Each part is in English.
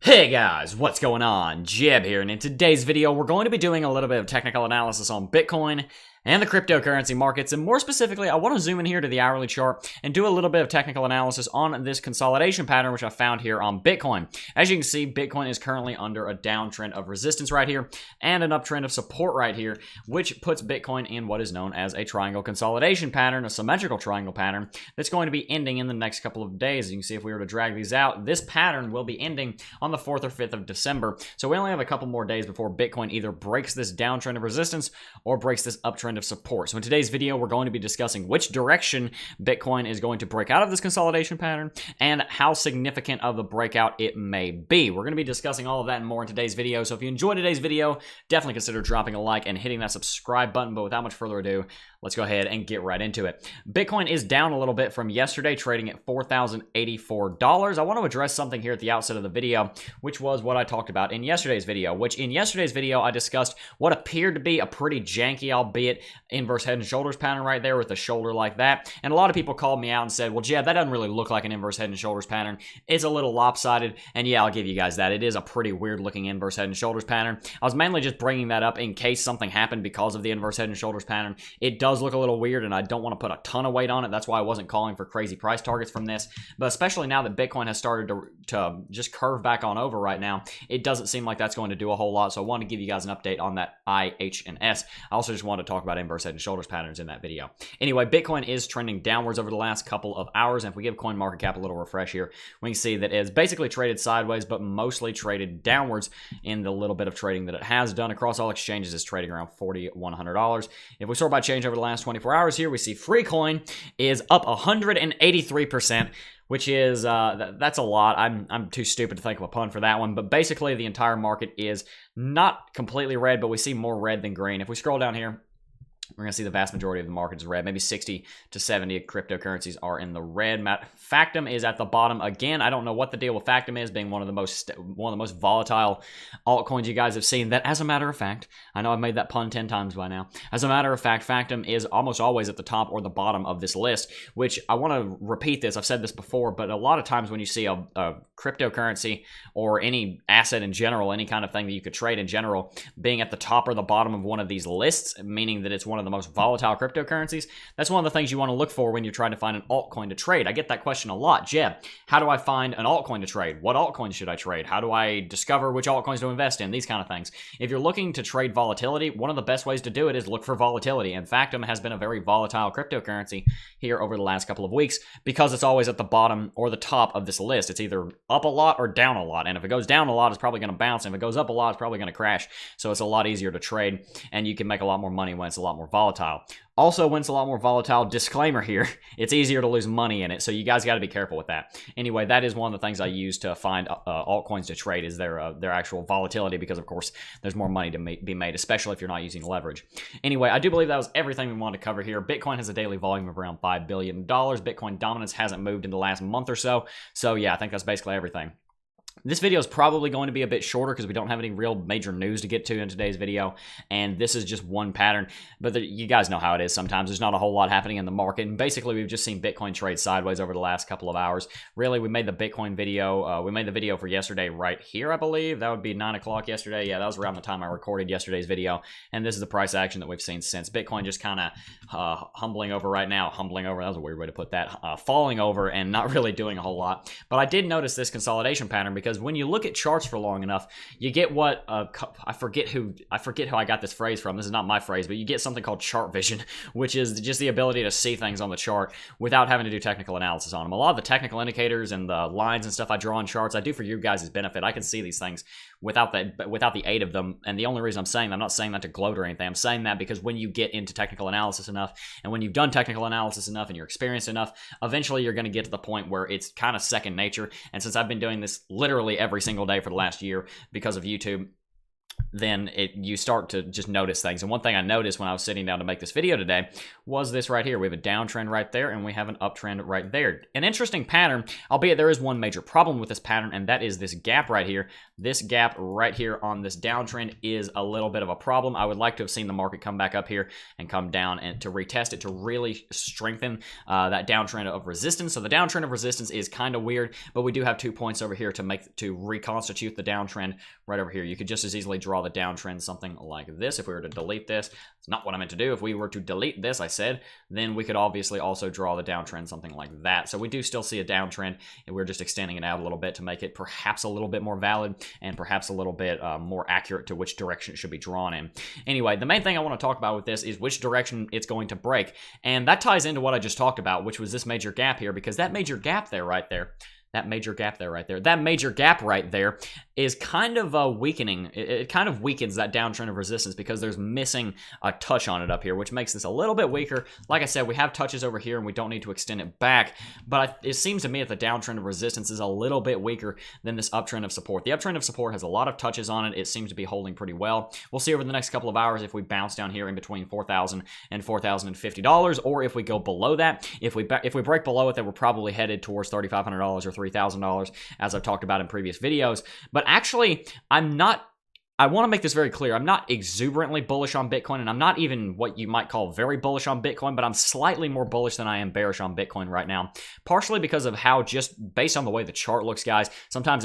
Hey guys, what's going on? Jeb here, and in today's video, we're going to be doing a little bit of technical analysis on Bitcoin and the cryptocurrency markets, and more specifically, I want to zoom in here to the hourly chart and do a little bit of technical analysis on this consolidation pattern, which I found here on Bitcoin. As you can see, Bitcoin is currently under a downtrend of resistance right here and an uptrend of support right here, which puts Bitcoin in what is known as a triangle consolidation pattern, a symmetrical triangle pattern that's going to be ending in the next couple of days. You can see if we were to drag these out, this pattern will be ending on the 4th or 5th of December. So we only have a couple more days before Bitcoin either breaks this downtrend of resistance or breaks this uptrend of support. So in today's video, we're going to be discussing which direction Bitcoin is going to break out of this consolidation pattern and how significant of the breakout it may be. We're going to be discussing all of that and more in today's video. So if you enjoyed today's video, definitely consider dropping a like and hitting that subscribe button. But without much further ado, let's go ahead and get right into it. Bitcoin is down a little bit from yesterday, trading at $4,084. I want to address something here at the outset of the video, which was what I talked about in yesterday's video, I discussed what appeared to be a pretty janky, albeit inverse head and shoulders pattern right there with a shoulder like that. And a lot of people called me out and said, well, Jeb, that doesn't really look like an inverse head and shoulders pattern. It's a little lopsided. And yeah, I'll give you guys that. It is a pretty weird looking inverse head and shoulders pattern. I was mainly just bringing that up in case something happened because of the inverse head and shoulders pattern. It does look a little weird, and I don't want to put a ton of weight on it. That's why I wasn't calling for crazy price targets from this. But especially now that Bitcoin has started to just curve back on over right now, it doesn't seem like that's going to do a whole lot. So I want to give you guys an update on that I, H, and S. I also just want to talk about inverse head and shoulders patterns in that video. Anyway, Bitcoin is trending downwards over the last couple of hours. And if we give CoinMarketCap a little refresh here, we can see that it's basically traded sideways, but mostly traded downwards in the little bit of trading that it has done across all exchanges. Is trading around $4,100. If we sort by change over the last 24 hours here, we see Freecoin is up 183%. Which is, that's a lot. I'm too stupid to think of a pun for that one. But basically, the entire market is not completely red, but we see more red than green. If we scroll down here, we're going to see the vast majority of the market is red. Maybe 60 to 70 cryptocurrencies are in the red. Factum is at the bottom again. I don't know what the deal with Factum is, being one of the most volatile altcoins you guys have seen. That, as a matter of fact, I know I've made that pun 10 times by now. As a matter of fact, Factum is almost always at the top or the bottom of this list, which I want to repeat this. I've said this before, but a lot of times when you see a cryptocurrency or any asset in general, any kind of thing that you could trade in general, being at the top or the bottom of one of these lists, meaning that it's one of the most volatile cryptocurrencies, that's one of the things you want to look for when you're trying to find an altcoin to trade. I get that question a lot. Jeb, how do I find an altcoin to trade? What altcoins should I trade? How do I discover which altcoins to invest in? These kind of things. If you're looking to trade volatility, one of the best ways to do it is look for volatility. And Factum has been a very volatile cryptocurrency here over the last couple of weeks because it's always at the bottom or the top of this list. It's either up a lot or down a lot. And if it goes down a lot, it's probably going to bounce. And if it goes up a lot, it's probably going to crash. So it's a lot easier to trade, and you can make a lot more money when it's a lot more volatile. Also, when it's a lot more volatile, disclaimer here, it's easier to lose money in it, so you guys got to be careful with that. Anyway, that is one of the things I use to find altcoins to trade, is their actual volatility, because of course there's more money to be made, especially if you're not using leverage. Anyway, I do believe that was everything we wanted to cover here. Bitcoin has a daily volume of around $5 billion. Bitcoin dominance hasn't moved in the last month or so. So yeah, I think that's basically everything. This video is probably going to be a bit shorter because we don't have any real major news to get to in today's video, and this is just one pattern. But you guys know how it is sometimes. There's not a whole lot happening in the market, and basically we've just seen Bitcoin trade sideways over the last couple of hours. Really, we made the Bitcoin video, we made the video for yesterday right here, I believe. That would be 9 o'clock yesterday. Yeah, that was around the time I recorded yesterday's video, and this is the price action that we've seen since. Bitcoin just kind of humbling over right now. Humbling over, that was a weird way to put that. Falling over and not really doing a whole lot. But I did notice this consolidation pattern, because when you look at charts for long enough, you get what I forget who I got this phrase from. This is not my phrase, but you get something called chart vision, which is just the ability to see things on the chart without having to do technical analysis on them. A lot of the technical indicators and the lines and stuff I draw on charts, I do for you guys' benefit. I can see these things without the aid of them. And the only reason I'm saying that, I'm not saying that to gloat or anything. I'm saying that because when you get into technical analysis enough, and when you've done technical analysis enough and you're experienced enough, eventually you're going to get to the point where it's kind of second nature. And since I've been doing this literally every single day for the last year because of YouTube, then you start to just notice things. And one thing I noticed when I was sitting down to make this video today was this right here. We have a downtrend right there, and we have an uptrend right there. An interesting pattern, albeit there is one major problem with this pattern, and that is this gap right here. This gap right here on this downtrend is a little bit of a problem. I would like to have seen the market come back up here and come down and to retest it to really strengthen that downtrend of resistance. So the downtrend of resistance is kind of weird, but we do have 2 points over here to reconstitute the downtrend right over here. You could just as easily draw the downtrend something like this. If we were to delete this, it's not what I meant to do. If we were to delete this, I said, then we could obviously also draw the downtrend something like that. So we do still see a downtrend, and we're just extending it out a little bit to make it perhaps a little bit more valid and perhaps a little bit more accurate to which direction it should be drawn in. Anyway, the main thing I want to talk about with this is which direction it's going to break, and that ties into what I just talked about, which was this major gap here, because that major gap there right there, that major gap right there is kind of weakening. It kind of weakens that downtrend of resistance because there's missing a touch on it up here, which makes this a little bit weaker. Like I said, we have touches over here and we don't need to extend it back, but it seems to me that the downtrend of resistance is a little bit weaker than this uptrend of support. The uptrend of support has a lot of touches on it. It seems to be holding pretty well. We'll see over the next couple of hours if we bounce down here in between $4,000 and $4,050, or if we go below that. If we break below it, then we're probably headed towards $3,500 or $3,000, as I've talked about in previous videos. But actually, I want to make this very clear. I'm not exuberantly bullish on Bitcoin, and I'm not even what you might call very bullish on Bitcoin, but I'm slightly more bullish than I am bearish on Bitcoin right now, partially because of how, just based on the way the chart looks, guys, sometimes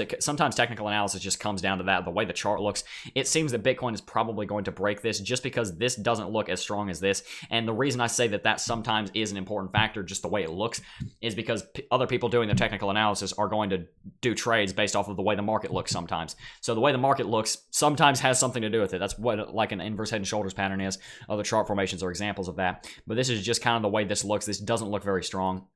technical analysis just comes down to that, the way the chart looks. It seems that Bitcoin is probably going to break this just because this doesn't look as strong as this, and the reason I say that sometimes is an important factor, just the way it looks, is because other people doing the technical analysis are going to do trades based off of the way the market looks sometimes. So the way the market looks sometimes has something to do with it. That's what like an inverse head and shoulders pattern is. Other chart formations are examples of that. But this is just kind of the way this looks. This doesn't look very strong.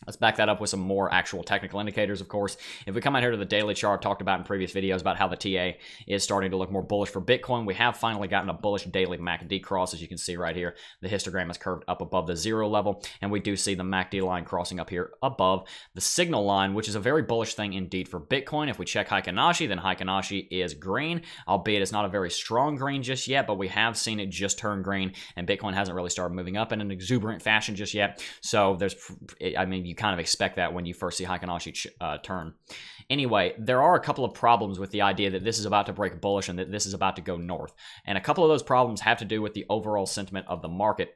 Let's back that up with some more actual technical indicators, of course. If we come out here to the daily chart, I've talked about in previous videos about how the TA is starting to look more bullish for Bitcoin. We have finally gotten a bullish daily MACD cross, as you can see right here. The histogram is curved up above the 0 level, and we do see the MACD line crossing up here above the signal line, which is a very bullish thing indeed for Bitcoin. If we check Heikinashi, then Heikinashi is green, albeit it's not a very strong green just yet, but we have seen it just turn green, and Bitcoin hasn't really started moving up in an exuberant fashion just yet. So you kind of expect that when you first see Heikinashi turn. Anyway, there are a couple of problems with the idea that this is about to break bullish and that this is about to go north. And a couple of those problems have to do with the overall sentiment of the market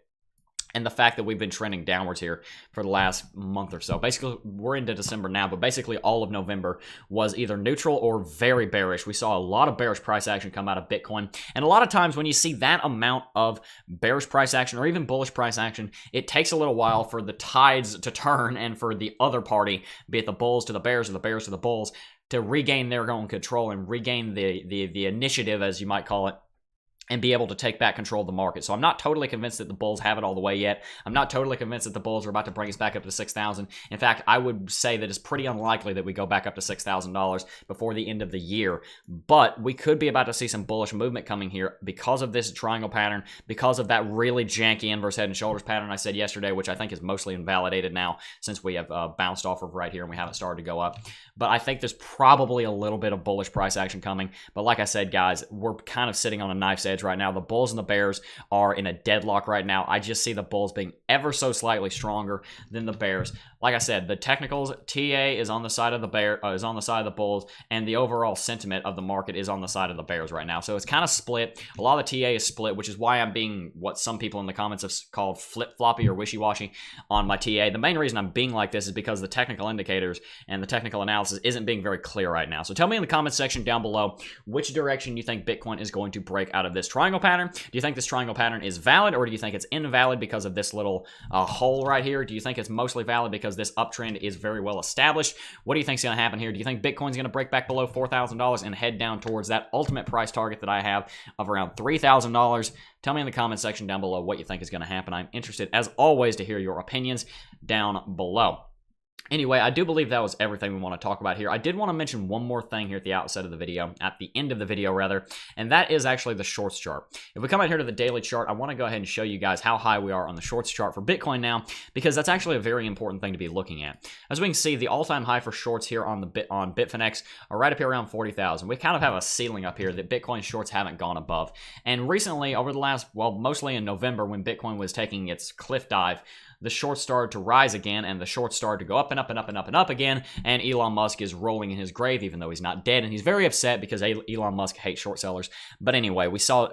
and the fact that we've been trending downwards here for the last month or so. Basically, we're into December now, but basically all of November was either neutral or very bearish. We saw a lot of bearish price action come out of Bitcoin, and a lot of times when you see that amount of bearish price action or even bullish price action, it takes a little while for the tides to turn and for the other party, be it the bulls to the bears or the bears to the bulls, to regain their own control and regain the initiative, as you might call it, and be able to take back control of the market. So I'm not totally convinced that the bulls have it all the way yet. I'm not totally convinced that the bulls are about to bring us back up to 6,000. In fact, I would say that it's pretty unlikely that we go back up to $6,000 before the end of the year. But we could be about to see some bullish movement coming here because of this triangle pattern, because of that really janky inverse head and shoulders pattern I said yesterday, which I think is mostly invalidated now since we have bounced off of right here and we haven't started to go up. But I think there's probably a little bit of bullish price action coming. But like I said, guys, we're kind of sitting on a knife's edge right now. The bulls and the bears are in a deadlock right now. I just see the bulls being ever so slightly stronger than the bears. Like I said, the technicals, TA is on the side of the bulls, and the overall sentiment of the market is on the side of the bears right now. So it's kind of split. A lot of the TA is split, which is why I'm being what some people in the comments have called flip-floppy or wishy-washy on my TA. The main reason I'm being like this is because the technical indicators and the technical analysis isn't being very clear right now. So tell me in the comments section down below which direction you think Bitcoin is going to break out of this triangle pattern. Do you think this triangle pattern is valid, or do you think it's invalid because of this little hole right here? Do you think it's mostly valid because this uptrend is very well established? What do you think is going to happen here? Do you think Bitcoin's going to break back below $4,000 and head down towards that ultimate price target that I have of around $3,000? Tell me in the comment section down below what you think is going to happen. I'm interested, as always, to hear your opinions down below. Anyway, I do believe that was everything we want to talk about here. I did want to mention one more thing here at the outset of the video, at the end of the video rather, and that is actually the shorts chart. If we come out here to the daily chart, I want to go ahead and show you guys how high we are on the shorts chart for Bitcoin now, because that's actually a very important thing to be looking at. As we can see, the all-time high for shorts here on Bitfinex are right up here around 40,000. We kind of have a ceiling up here that Bitcoin shorts haven't gone above. And recently, over the last, well, mostly in November when Bitcoin was taking its cliff dive, the shorts started to rise again, and the shorts started to go up and up and up and up and up again, and Elon Musk is rolling in his grave, even though he's not dead, and he's very upset because Elon Musk hates short sellers. But anyway, we saw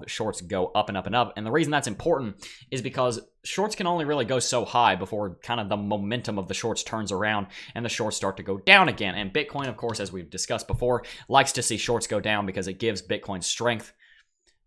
shorts go up and up and up, and the reason that's important is because shorts can only really go so high before kind of the momentum of the shorts turns around and the shorts start to go down again. And Bitcoin, of course, as we've discussed before, likes to see shorts go down because it gives Bitcoin strength.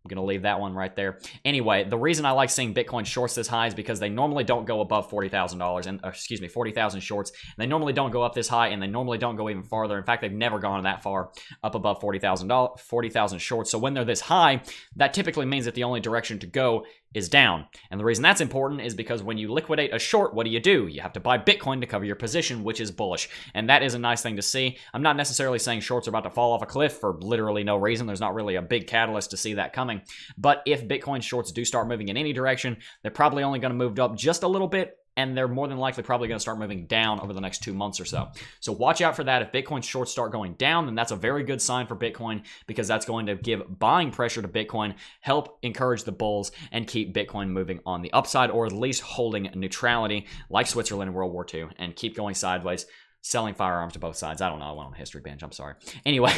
I'm going to leave that one right there. Anyway, the reason I like seeing Bitcoin shorts this high is because they normally don't go above $40,000, and 40,000 shorts. And they normally don't go up this high, and they normally don't go even farther. In fact, they've never gone that far up above 40,000 shorts. So when they're this high, that typically means that the only direction to go is down. And the reason that's important is because when you liquidate a short, what do? You have to buy Bitcoin to cover your position, which is bullish. And that is a nice thing to see. I'm not necessarily saying shorts are about to fall off a cliff for literally no reason. There's not really a big catalyst to see that coming. But if Bitcoin shorts do start moving in any direction, they're probably only going to move up just a little bit, and they're more than likely probably going to start moving down over the next 2 months or so. So watch out for that. If Bitcoin shorts start going down, then that's a very good sign for Bitcoin, because that's going to give buying pressure to Bitcoin, help encourage the bulls, and keep Bitcoin moving on the upside, or at least holding neutrality like Switzerland in World War II, and keep going sideways, selling firearms to both sides. I don't know. I went on a history bench. I'm sorry. Anyway,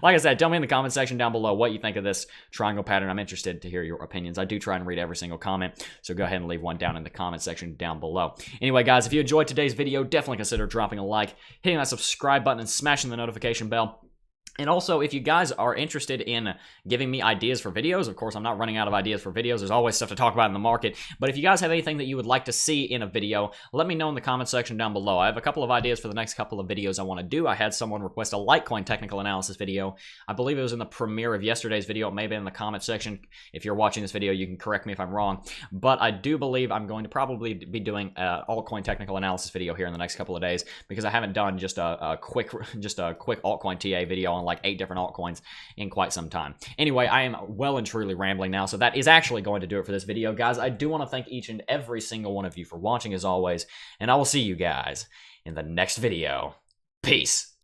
like I said, tell me in the comment section down below what you think of this triangle pattern. I'm interested to hear your opinions. I do try and read every single comment, so go ahead and leave one down in the comment section down below. Anyway, guys, if you enjoyed today's video, definitely consider dropping a like, hitting that subscribe button, and smashing the notification bell. And also, if you guys are interested in giving me ideas for videos, of course, I'm not running out of ideas for videos. There's always stuff to talk about in the market. But if you guys have anything that you would like to see in a video, let me know in the comment section down below. I have a couple of ideas for the next couple of videos I want to do. I had someone request a Litecoin technical analysis video. I believe it was in the premiere of yesterday's video. It may have been in the comment section. If you're watching this video, you can correct me if I'm wrong. But I do believe I'm going to probably be doing an altcoin technical analysis video here in the next couple of days, because I haven't done just a quick altcoin TA video on like 8 different altcoins in quite some time. Anyway, I am well and truly rambling now, so that is actually going to do it for this video. Guys, I do want to thank each and every single one of you for watching as always, and I will see you guys in the next video. Peace.